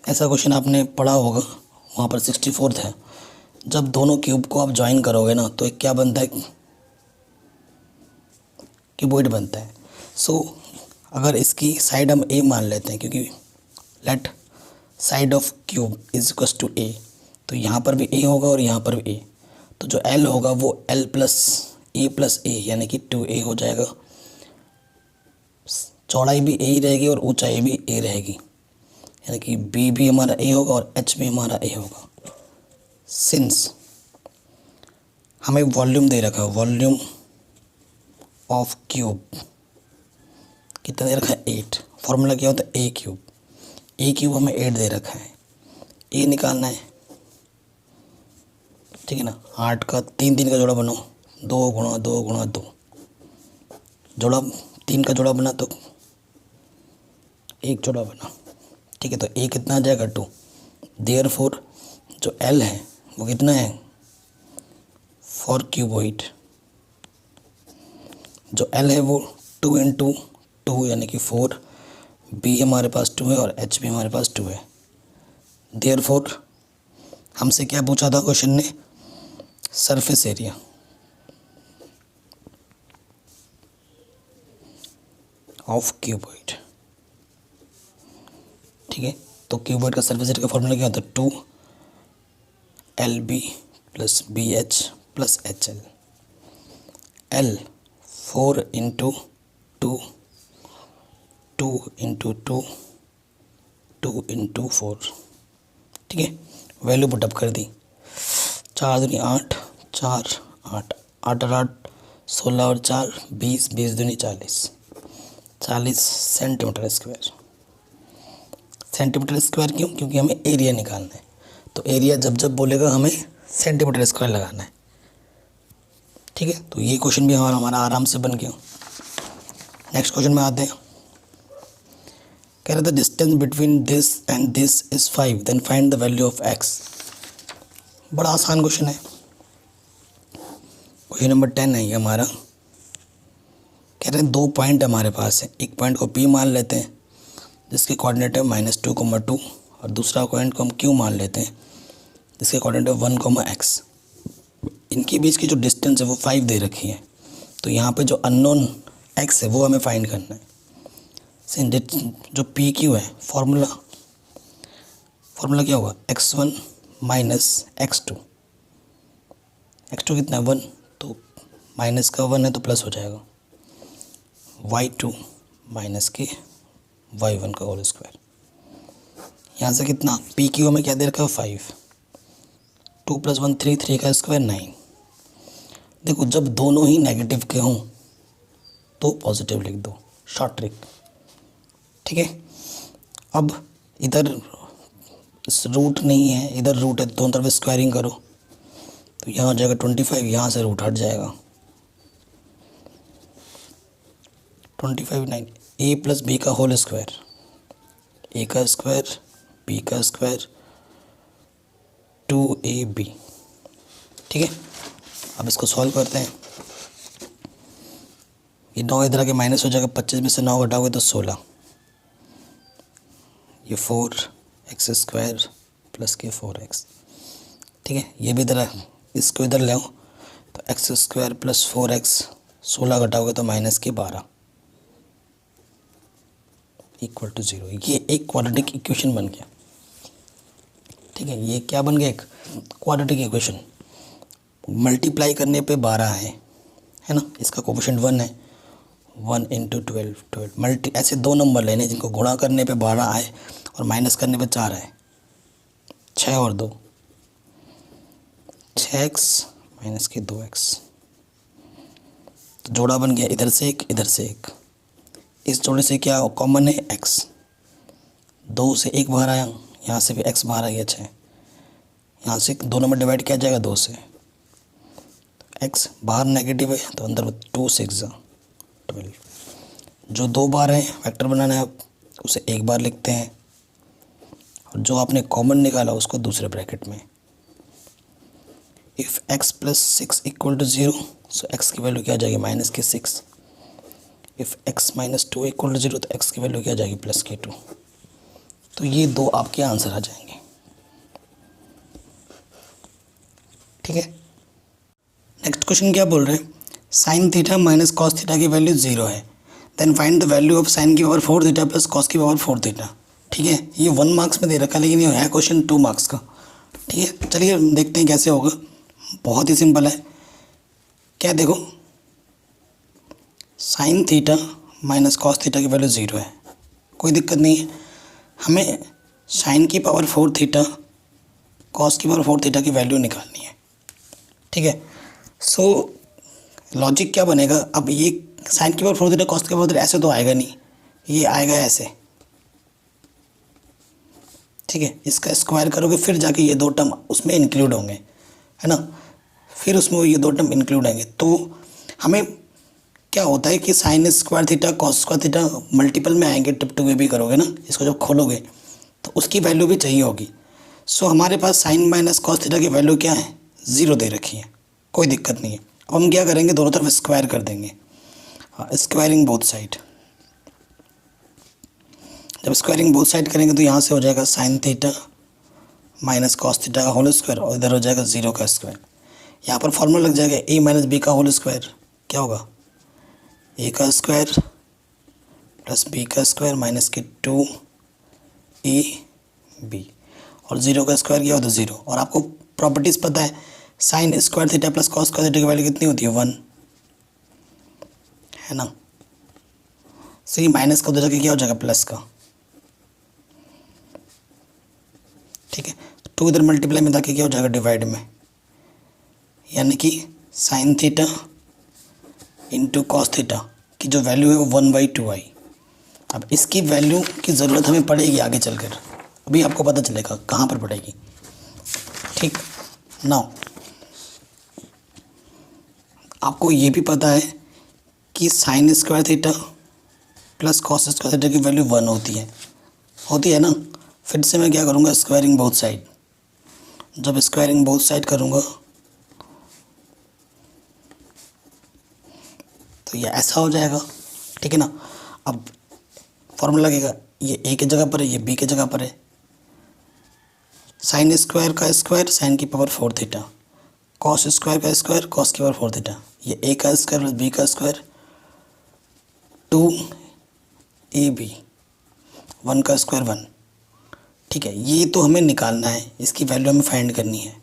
ऐसा क्वेश्चन आपने पढ़ा होगा, वहाँ पर 64 है। जब दोनों क्यूब को आप ज्वाइन करोगे ना तो एक क्या बनता है, क्यूबॉइड बनता है। सो अगर इसकी साइड हम ए मान लेते हैं, क्योंकि let side of cube is equal to a, तो यहाँ पर भी ए होगा और यहाँ पर भी ए, तो जो एल होगा वो एल प्लस ए यानी कि 2a हो जाएगा। चौड़ाई भी ए ही रहेगी और ऊंचाई भी ए रहेगी, यानी कि बी भी हमारा ए होगा और एच भी हमारा ए होगा। सिंस हमें वॉल्यूम दे रखा है, वॉल्यूम ऑफ क्यूब कितना दे रखा है, 8। फॉर्मूला क्या होता है, ए क्यूब हमें 8 दे रखा है, ए निकालना है। ठीक है ना, 8 का 3 का जोड़ा बनाओ, 2 गुणा 2 गुणा 2, जोड़ा 3 का जोड़ा बना तो 1 जोड़ा बना। ठीक है, तो ए कितना आ जाएगा, 2। देयरफॉर जो एल है वो कितना है, फॉर क्यूबॉइड जो एल है वो 2 इंटू 2 यानी कि 4, बी हमारे पास 2 है और एच भी हमारे पास 2 है। देयरफॉर हमसे क्या पूछा था क्वेश्चन ने, सरफेस एरिया ऑफ क्यूबॉइड। ठीक है, तो क्यूबॉइड का सरफेस एरिया का फॉर्मूला क्या होता है, 2LB plus BH plus HL। L 4 into 2, 2 into 2, 2 into 4। ठीक है, वैल्यू पुटअप कर दी, 4 दूनी 8, 4 8 8 8 16 और 4 20, 20 दूनी 40, 40 सेंटीमीटर स्क्वायर। सेंटीमीटर स्क्वायर क्यों, क्योंकि हमें एरिया निकालना है, तो एरिया जब जब बोलेगा हमें सेंटीमीटर स्क्वायर लगाना है। ठीक है, तो ये क्वेश्चन भी हमारा आराम से बन गया। नेक्स्ट क्वेश्चन में आते हैं। कह रहे थे distance between this and this is 5, then find the value of x। बड़ा आसान क्वेश्चन है, क्वेश्चन नंबर 10 है ये हमारा। कह रहे हैं 2 पॉइंट हमारे पास है, एक पॉइंट को P मान लेते हैं जिसके कोऑर्डिनेट है -2, 2 और दूसरा पॉइंट को हम Q मान लेते हैं जिसके कोऑर्डिनेट है 1, x। इनके बीच की जो डिस्टेंस है वो 5 दे रखी है, तो यहाँ पे जो अननोन x है वो हमें फाइंड करना है। जो PQ है, फॉर्मूला क्या होगा, x1 माइनस x2। x2 कितना है, 1, तो माइनस का 1 है तो प्लस हो जाएगा, y2 माइनस के y1 का होल स्क्वायर। यहाँ से कितना, PQ में क्या दे रखा है, 5, 2 + 1 3, 3 का स्क्वायर 9। देखो जब दोनों ही नेगेटिव के हों तो पॉजिटिव लिख दो, शॉर्ट ट्रिक। ठीक है, अब इधर रूट नहीं है, इधर रूट है, दोनों तरफ स्क्वायरिंग करो तो यहाँ हो जाएगा 25, यहाँ से रूट हट जाएगा, 25 9, a + b का होल स्क्वायर, a का स्क्वायर b का स्क्वायर 2ab। ठीक है, अब इसको सॉल्व करते हैं। ये 9 इधर आके माइनस हो जाएगा, 25 में से 9 घटाओगे तो 16, ये 4x² प्लस के 4x। ठीक है, ये भी इधर, इसको इधर ले आओ तो x² प्लस 4x, 16 घटाओगे तो माइनस के 12 इक्वल टू 0। ये एक क्वाड्रेटिक इक्वेशन बन गया। ठीक है, ये क्या बन गया, एक क्वाड्रेटिक इक्वेशन। मल्टीप्लाई करने पे 12 है ना, इसका कोफिशिएंट 1 है, 1 इंटू 12 12 ऐसे 2 नंबर लेने जिनको गुणा करने पे 12 आए और माइनस करने पे 4 आए। 6 और 2, 6x माइनस के 2x तो जोड़ा बन गया, इधर से एक इधर से एक। इस जोड़े से क्या कॉमन है, एक्स। 2 से 1 बाहर आया, यहाँ से भी एक्स बाहर आ गया 6। यहाँ से 2 नंबर डिवाइड किया जाएगा 2 से, एक्स बाहर नेगेटिव है तो अंदर 2 6 12। जो 2 बार है वेक्टर बनाना है उसे 1 बार लिखते हैं, और जो आपने कॉमन निकाला उसको दूसरे ब्रैकेट में। If x plus 6 equal to 0, so x की वैल्यू क्या आ जाएगी, माइनस की 6। If x minus 2 equal to 0, तो x की वैल्यू क्या आ जाएगी, प्लस की 2। तो ये 2 आपके आंसर आ जाएंगे। ठीक है, नेक्स्ट क्वेश्चन क्या बोल रहे हैं, sine theta minus cos theta की वैल्यू 0 है, then find the value of sine की पावर 4 थीटा प्लस कॉस की पावर 4 थीटा। ठीक है, ये 1 मार्क्स में दे रखा है, लेकिन ये है क्वेश्चन 2 मार्क्स का। ठीक है, चलिए देखते हैं कैसे होगा। बहुत ही सिंपल है। क्या देखो, sign theta minus cos theta की वैल्यू 0 है, कोई दिक्कत नहीं है। हमें साइन की पावर 4 थीटा कॉस की पावर 4 थीटा की वैल्यू निकालनी है। ठीक है, सो लॉजिक क्या बनेगा, अब ये साइन की पावर 4 थीटा कॉस की पावर 4 थीटा ऐसे तो आएगा नहीं, ये आएगा ऐसे। ठीक है, इसका स्क्वायर करोगे फिर जाके ये 2 टर्म उसमें इंक्लूड होंगे, है ना, फिर उसमें ये 2 टर्म इंक्लूड आएंगे। तो हमें क्या होता है कि sine square theta cos square theta multiple में आएंगे, टिप टू वे भी करोगे ना, इसको जब खोलोगे तो उसकी वैल्यू भी चाहिए होगी। सो हमारे पास साइन माइनस कॉस थीटा की वैल्यू क्या है, 0 दे रखी है, कोई दिक्कत नहीं है। अब हम क्या करेंगे, दोनों तरफ स्क्वायर कर देंगे, स्क्वायरिंग बोथ साइड। जब स्क्वायरिंग बोथ साइड करेंगे तो यहाँ से हो जाएगा sign theta minus cos theta का होल स्क्वायर, और इधर हो जाएगा 0 का स्क्वायर। यहाँ पर फॉर्मूला लग जाएगा a माइनस बी का होल स्क्वायर, क्या होगा, a का स्क्वायर प्लस b का स्क्वायर माइनस के 2ab, और 0 का स्क्वायर क्या होता है, 0। और आपको प्रॉपर्टीज़ पता है, sine square theta plus cos square theta की वैल्यू कितनी होती है, 1, है ना। सो ये माइनस का उधर जाके क्या हो जाएगा, प्लस का। ठीक है, 2 इधर मल्टीप्लाई में जाके क्या हो जाएगा, डिवाइड में, यानी कि sine theta into cos theta की जो वैल्यू है वो 1/2 आई। अब इसकी वैल्यू की ज़रूरत हमें पड़ेगी आगे चलकर, अभी आपको पता चलेगा कहाँ पर पड़ेगी। ठीक, नाउ आपको ये भी पता है कि sine square theta plus cos square theta की वैल्यू 1 होती है ना। फिर से मैं क्या करूँगा, स्क्वायरिंग बोथ साइड। जब स्क्वायरिंग बोथ साइड करूँगा तो ये ऐसा हो जाएगा। ठीक है ना, अब फॉर्मूला लगेगा, ये a की जगह पर है, ये b की जगह पर है। साइन स्क्वायर का स्क्वायर साइन की पावर 4 थीटा, कॉस स्क्वायर का स्क्वायर कॉस की पावर 4 थीटा, ये a का स्क्वायर प्लस b का स्क्वायर 2ab, 1 का स्क्वायर 1। ठीक है, ये तो हमें निकालना है, इसकी वैल्यू हमें फाइंड करनी है।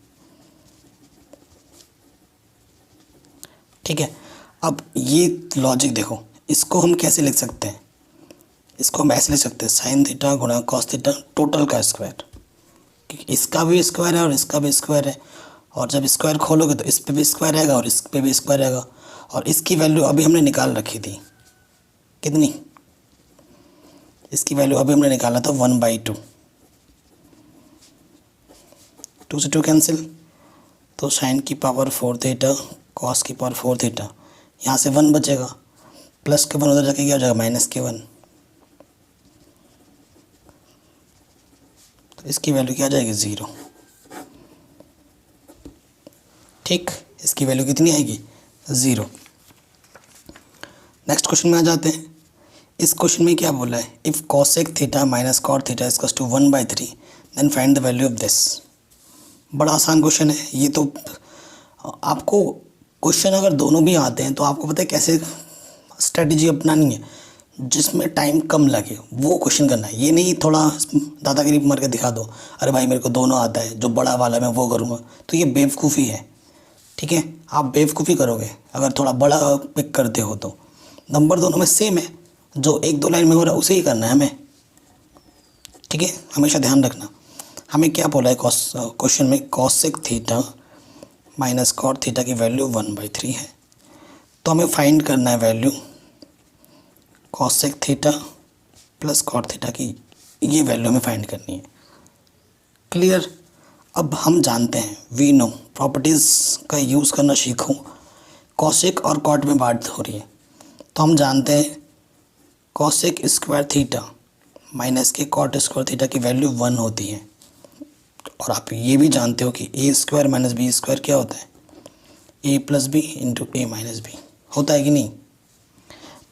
ठीक है, अब ये लॉजिक देखो, इसको हम कैसे लिख सकते हैं, इसको हम ऐसे लिख सकते हैं, साइन थीटा गुणा कॉस थीटा टोटल का स्क्वायर, क्योंकि इसका भी स्क्वायर है और इसका भी स्क्वायर है, और जब स्क्वायर खोलोगे तो इस पे भी स्क्वायर आएगा और इस पे भी स्क्वायर आएगा। और इसकी वैल्यू अभी हमने निकाल रखी थी, कितनी, इसकी वैल्यू अभी हमने निकाला था 1/2, 2 से 2 कैंसिल, तो साइन की पावर 4 थीटा कॉस की पावर 4 थीटा, यहाँ से 1 बचेगा, प्लस के 1 उधर जाके क्या हो जाएगा, माइनस के 1, तो इसकी वैल्यू क्या आ जाएगी, 0। ठीक, इसकी वैल्यू कितनी आएगी, 0। नेक्स्ट क्वेश्चन में आ जाते हैं। इस क्वेश्चन में क्या बोला है, if cosec theta minus cot theta equals to 1/3 then find the value of this. बड़ा आसान क्वेश्चन है ये तो। आपको क्वेश्चन अगर दोनों भी आते हैं तो आपको पता है कैसे स्ट्रेटजी अपनानी है, जिसमें टाइम कम लगे वो क्वेश्चन करना है। ये नहीं थोड़ा दादागिरी मार के दिखा दो, अरे भाई मेरे को दोनों आता है, जो बड़ा वाला मैं वो करूँगा, तो ये बेवकूफ़ी है। ठीक है, आप बेवकूफ़ी करोगे अगर थोड़ा बड़ा पिक करते हो तो। नंबर दोनों में सेम है, जो 1-2 लाइन में हो रहा है उसे ही करना है हमें। ठीक है, हमेशा ध्यान रखना। हमें क्या बोला है क्वेश्चन में, cosec theta minus cot theta की वैल्यू 1/3 है। तो हमें फाइंड करना है value cosec theta plus cot theta की, ये वैल्यू हमें फाइंड करनी है। क्लियर। अब हम जानते हैं, वी नो, प्रॉपर्टीज़ का यूज़ करना सीखो। कॉसेक और कॉट में बात हो रही है तो हम जानते हैं कॉसेक स्क्वायर थीटा माइनस के कॉट स्क्वायर थीटा की वैल्यू 1 होती है। और आप ये भी जानते हो कि ए स्क्वायर माइनस बी स्क्वायर क्या होता है, ए प्लस बी इंटू ए माइनस बी होता है कि नहीं।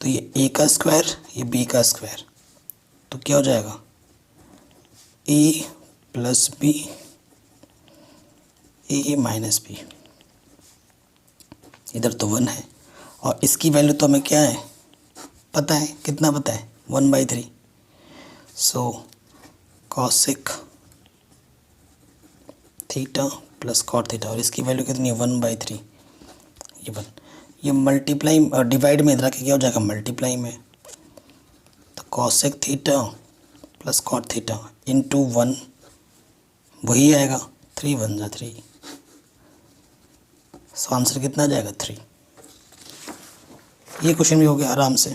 तो ये ए का स्क्वायर, ये बी का स्क्वायर, तो क्या हो जाएगा ए प्लस बी ए माइनस बी। इधर तो 1 है और इसकी वैल्यू तो हमें क्या है पता है, कितना पता है 1/3। So cosec theta plus cot theta, और इसकी वैल्यू कितनी है 1/3। ये 1, ये मल्टीप्लाई डिवाइड में इधर आके क्या हो जाएगा मल्टीप्लाई में, तो cosec theta plus cot theta into 1 वही आएगा, 3 1 जा 3। सो आंसर कितना आ जाएगा 3। ये क्वेश्चन भी हो गया आराम से।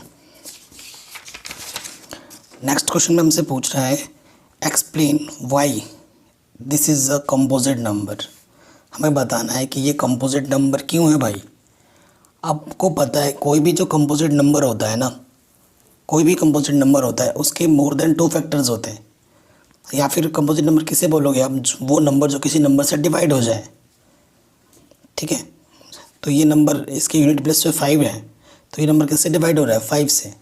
नेक्स्ट क्वेश्चन में हमसे पूछ रहा है explain why this is a composite number. हमें बताना है कि ये कंपोजिट नंबर क्यों है भाई। आपको पता है कोई भी जो कंपोजिट नंबर होता है ना, कोई भी कंपोजिट नंबर होता है उसके मोर देन 2 फैक्टर्स होते हैं, या फिर कंपोजिट नंबर किसे बोलोगे आप, वो नंबर जो किसी नंबर से डिवाइड हो जाए। ठीक है, तो ये नंबर इसके यूनिट प्लेस पे 5 है, तो ये नंबर किससे डिवाइड हो रहा है 5 से।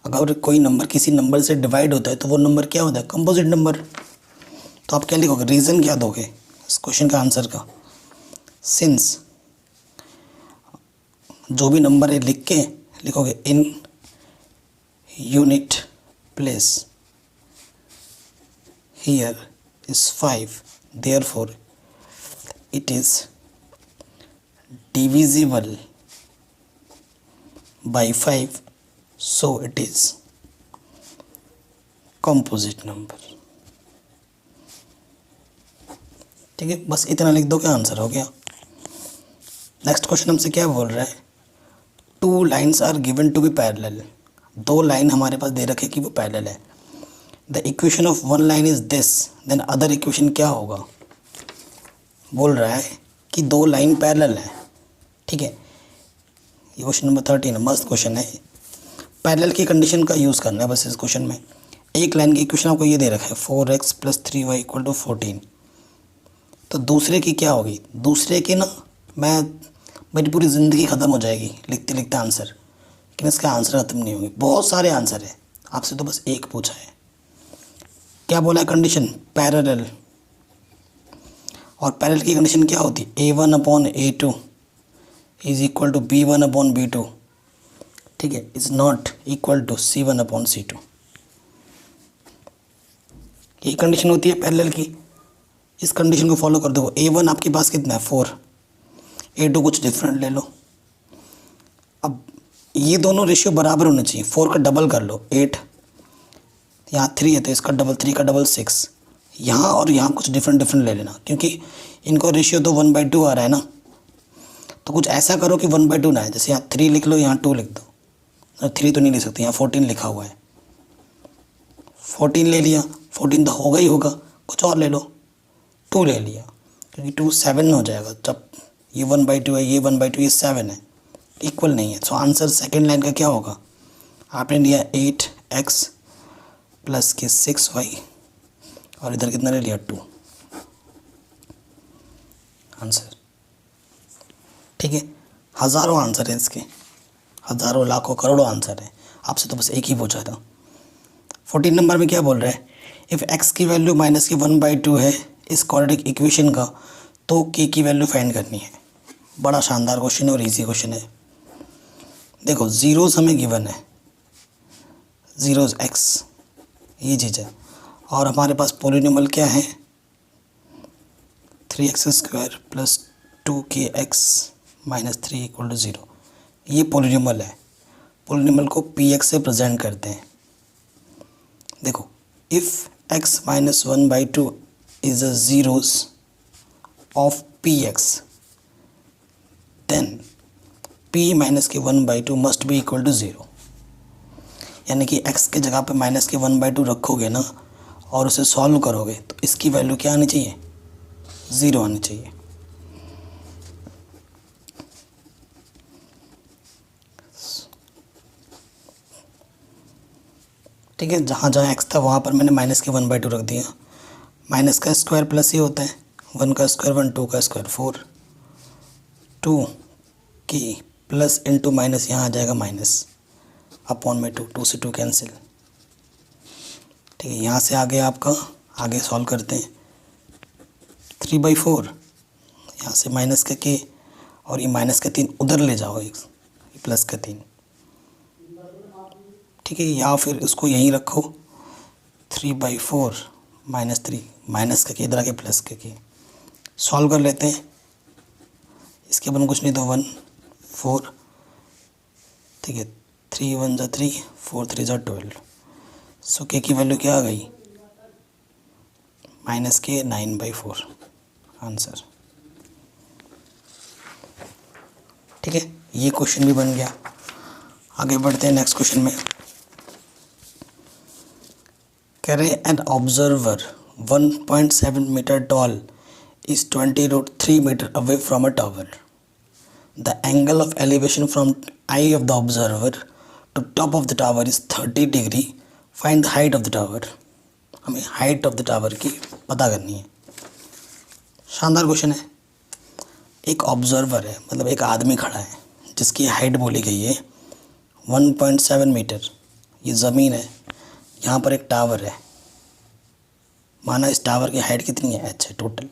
अगर कोई नंबर किसी नंबर से डिवाइड होता है तो वो नंबर क्या होता है कंपोजिट नंबर। तो आप क्या लिखोगे, रीज़न क्या दोगे इस क्वेश्चन का आंसर का। सिंस जो भी नंबर है लिख के लिखोगे in unit place here is 5, therefore it is divisible by 5, so it is composite number. ठीक है, बस इतना लिख दो क्या आंसर हो गया। नेक्स्ट क्वेश्चन हमसे क्या बोल रहा है, 2 lines are given to be parallel. 2 line हमारे पास दे रखे कि वो पैरेलल है। The equation of 1 line is this, then other equation क्या होगा। बोल रहा है कि 2 लाइन पैरेलल है। ठीक है, ये क्वेश्चन नंबर 13 मस्त क्वेश्चन है। पैरेलल की कंडीशन का यूज़ करना है बस इस क्वेश्चन में। एक लाइन की इक्वेशन आपको ये दे रखा है 4x + 3y = 14। तो दूसरे की क्या होगी, दूसरे की ना मेरी पूरी ज़िंदगी ख़त्म हो जाएगी लिखते लिखते आंसर, लेकिन इसका आंसर ख़त्म नहीं होगी। बहुत सारे आंसर है, आपसे तो बस एक पूछा है। क्या बोला है कंडीशन, पैरेलल। और पैरेलल की कंडीशन क्या होती है, A1/A2 = B1/B2। ठीक है, is not equal to C1/C2। ये कंडीशन होती है पैरेलल की। इस कंडीशन को फॉलो कर दो। A1 आपके पास कितना है 4, A2 कुछ डिफरेंट ले लो। अब ये दोनों रेशियो बराबर होने चाहिए। 4 का डबल कर लो 8, यहाँ 3 है तो इसका डबल 3 का डबल 6। यहाँ और यहाँ कुछ डिफरेंट ले लेना, क्योंकि इनको रेशियो तो 1/2 आ रहा है ना। तो कुछ ऐसा करो कि 1/2 ना है, जैसे यहाँ 3 लिख लो, यहाँ 2 लिख दो। 3 तो नहीं लिख सकते, यहाँ 14 लिखा हुआ है। 14 ले लिया, 14 तो होगा ही होगा, कुछ और ले लो। 2 ले लिया, क्योंकि 2 7 हो जाएगा। जब ये 1/2 है, ये 1/2, ये 7 है, इक्वल नहीं है। सो आंसर सेकेंड लाइन का क्या होगा, आपने लिया 8x प्लस के 6y और इधर कितना ले लिया 2 आंसर। ठीक है, हज़ारों आंसर है इसके, हज़ारों लाखों करोड़ों आंसर है। आपसे तो बस एक ही पूछा था। 14 नंबर में क्या बोल रहा है, इफ़ x की वैल्यू -1/2 है इस क्वाड्रेटिक इक्वेशन का, तो k की वैल्यू फाइंड करनी है। बड़ा शानदार क्वेश्चन है और इजी क्वेश्चन है। देखो ज़ीरोज़ हमें गिवन है, ज़ीरोज़ x ये चीज़ है, और हमारे पास पॉलिनोमियल क्या है 3x² + 2kx - 3 = 0। ये पॉलिनोमियल है। पॉलिनोमियल को px से प्रेजेंट करते हैं। देखो if x - 1/2 is a zeros of px, then p minus के 1/2 मस्ट बी इक्वल टू 0, यानी कि x के जगह पे माइनस के 1/2 रखोगे ना और उसे सॉल्व करोगे तो इसकी वैल्यू क्या आनी चाहिए, 0 आनी चाहिए। ठीक है, जहाँ जहाँ x था वहाँ पर मैंने माइनस के 1/2 रख दिया। माइनस का स्क्वायर प्लस ही होता है, 1 का स्क्वायर 1, 2 का स्क्वायर 4, 2 की प्लस इंटू माइनस, यहाँ आ जाएगा माइनस अपॉन में 2, 2 से 2 कैंसिल। ठीक है, यहाँ से आगे आपका आगे सॉल्व करते हैं। 3/4 यहाँ से माइनस का के और ये माइनस का 3 उधर ले जाओ, एक प्लस का 3। ठीक है, या फिर इसको यहीं रखो, 3/4 माइनस 3 माइनस का के इधर आके प्लस का के सॉल्व कर लेते हैं। इसके अपन कुछ नहीं तो 1 4, ठीक है, 3 1 = 3, 4 3 = 12। सो के की वैल्यू क्या आ गई, माइनस के 9/4 आंसर। ठीक है, ये क्वेश्चन भी बन गया। आगे बढ़ते हैं नेक्स्ट क्वेश्चन में। कह रहे an observer 1.7 metre tall is 20√3 meter away from a tower. The angle of elevation from eye of the observer to top of the tower is 30 degree. Find the height of the tower. हमें height of the tower की पता करनी है। शानदार question है। एक observer है, मतलब एक आदमी खड़ा है जिसकी हाइट बोली गई है 1.7 मीटर। ये ज़मीन है, यहाँ पर एक टावर है, माना इस टावर की हाइट कितनी है, h है। टोटल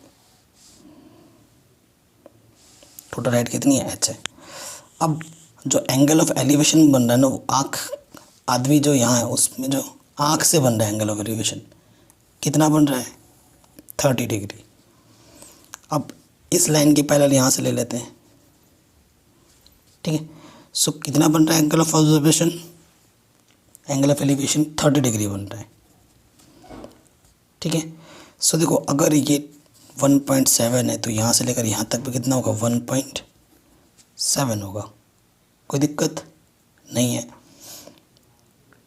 हाइट कितनी है, h है। अब जो एंगल ऑफ एलिवेशन बन रहा है ना, वो आँख, आदमी जो यहाँ है उसमें जो आँख से बन रहा है एंगल ऑफ एलिवेशन कितना बन रहा है, 30 डिग्री। अब इस लाइन की पैरेलल यहाँ से ले लेते हैं। ठीक है, सो कितना बन रहा है angle of observation, angle of elevation 30 degree बन रहा है। ठीक है, सो देखो अगर ये 1.7 है तो यहाँ से लेकर यहाँ तक भी कितना होगा, 1.7 होगा। कोई दिक्कत नहीं है।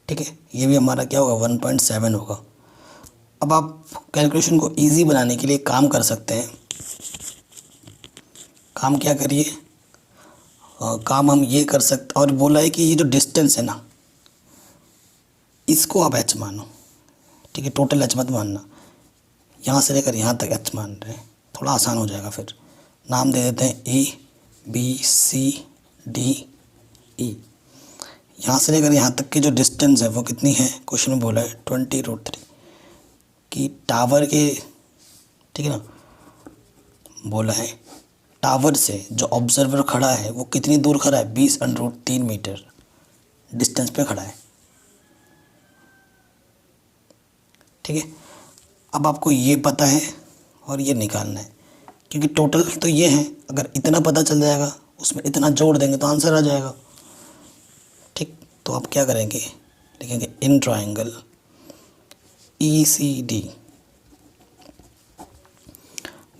ठीक है, ये भी हमारा क्या होगा, 1.7 होगा। अब आप कैलकुलेशन को इजी बनाने के लिए काम कर सकते हैं। काम क्या करिए, काम हम ये कर सकते, और बोला है कि ये जो डिस्टेंस है ना, इसको आप h मानो। ठीक है, टोटल h मत मानना, यहाँ से लेकर यहाँ तक h मान रहे हैं, थोड़ा आसान हो जाएगा। फिर नाम दे देते हैं A B C D E। यहाँ से लेकर यहाँ तक की जो डिस्टेंस है वो कितनी है, क्वेश्चन में बोला है 20√3 कि टावर के, ठीक है ना, बोला है टावर से जो ऑब्जर्वर खड़ा है वो कितनी दूर खड़ा है, 20√3 मीटर डिस्टेंस पे खड़ा है। ठीक है, अब आपको ये पता है और ये निकालना है, क्योंकि टोटल तो ये है, अगर इतना पता चल जाएगा उसमें इतना जोड़ देंगे तो आंसर आ जाएगा। ठीक, तो आप क्या करेंगे, लिखेंगे इन ट्रायंगल ECD।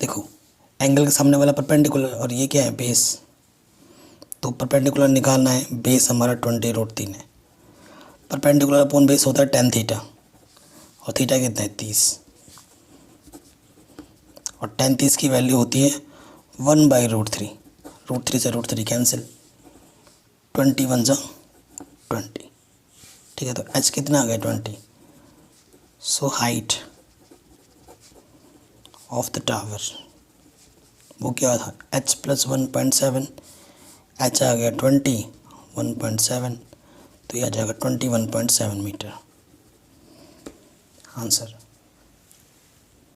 देखो एंगल के सामने वाला परपेंडिकुलर और ये क्या है, बेस। तो परपेंडिकुलर निकालना है, बेस हमारा 20√3 है। परपेंडिकुलर अपॉन बेस होता है tan थीटा, और थीटा कितना है 30, और tan 30 की वैल्यू होती है 1/√3। √3 से √3 कैंसिल, 21 × 20। ठीक है, तो h कितना आ गया, 20। So height of the tower वो क्या था, h + 1.7, h आ गया 20, 1.7, तो ये आ जाएगा 21.7 मीटर आंसर।